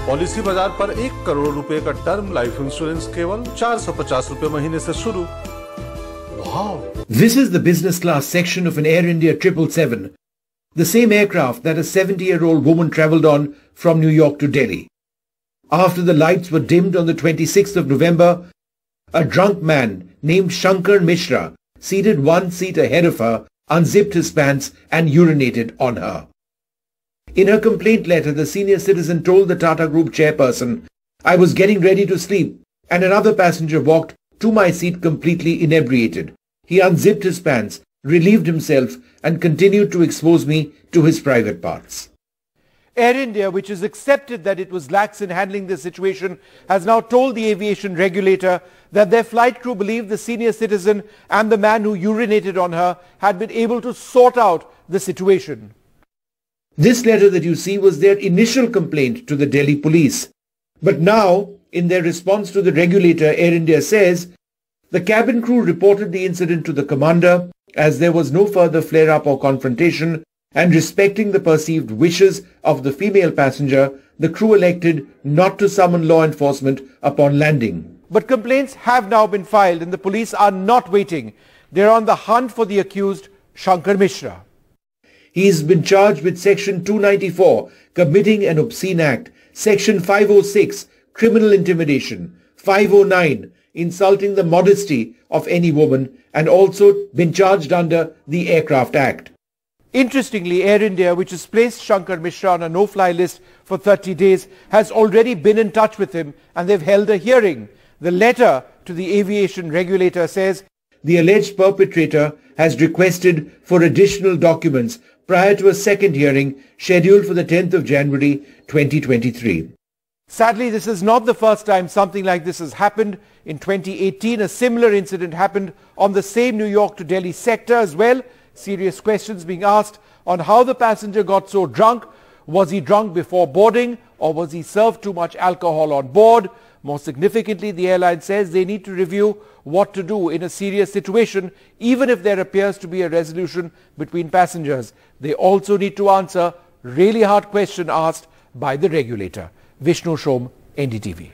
Policy बाजार पर 1 करोड़ रुपए का टर्म लाइफ इंश्योरेंस केवल 450 रुपए महीने से शुरू। Wow! This is the business class section of an Air India 777, the same aircraft that a 70-year-old woman travelled on from New York to Delhi. After the lights were dimmed on the 26th of November, a drunk man named Shankar Mishra, seated one seat ahead of her, unzipped his pants and urinated on her. In her complaint letter, the senior citizen told the Tata Group chairperson, "I was getting ready to sleep and another passenger walked to my seat completely inebriated. He unzipped his pants, relieved himself and continued to expose me to his private parts." Air India, which has accepted that it was lax in handling this situation, has now told the aviation regulator that their flight crew believed the senior citizen and the man who urinated on her had been able to sort out the situation. This letter that you see was their initial complaint to the Delhi police. But now, in their response to the regulator, Air India says, the cabin crew reported the incident to the commander as there was no further flare-up or confrontation, and respecting the perceived wishes of the female passenger, the crew elected not to summon law enforcement upon landing. But complaints have now been filed and the police are not waiting. They're on the hunt for the accused, Shankar Mishra. He's been charged with Section 294, committing an obscene act, Section 506, criminal intimidation, 509, insulting the modesty of any woman, and also been charged under the Aircraft Act. Interestingly, Air India, which has placed Shankar Mishra on a no-fly list for 30 days, has already been in touch with him and they've held a hearing. The letter to the aviation regulator says, the alleged perpetrator has requested for additional documents prior to a second hearing scheduled for the 10th of January 2023. Sadly, this is not the first time something like this has happened. In 2018, a similar incident happened on the same New York to Delhi sector as well. Serious questions being asked on how the passenger got so drunk. Was he drunk before boarding or was he served too much alcohol on board? More significantly, the airline says they need to review what to do in a serious situation, even if there appears to be a resolution between passengers. They also need to answer really hard question asked by the regulator. Vishnu Shom, NDTV.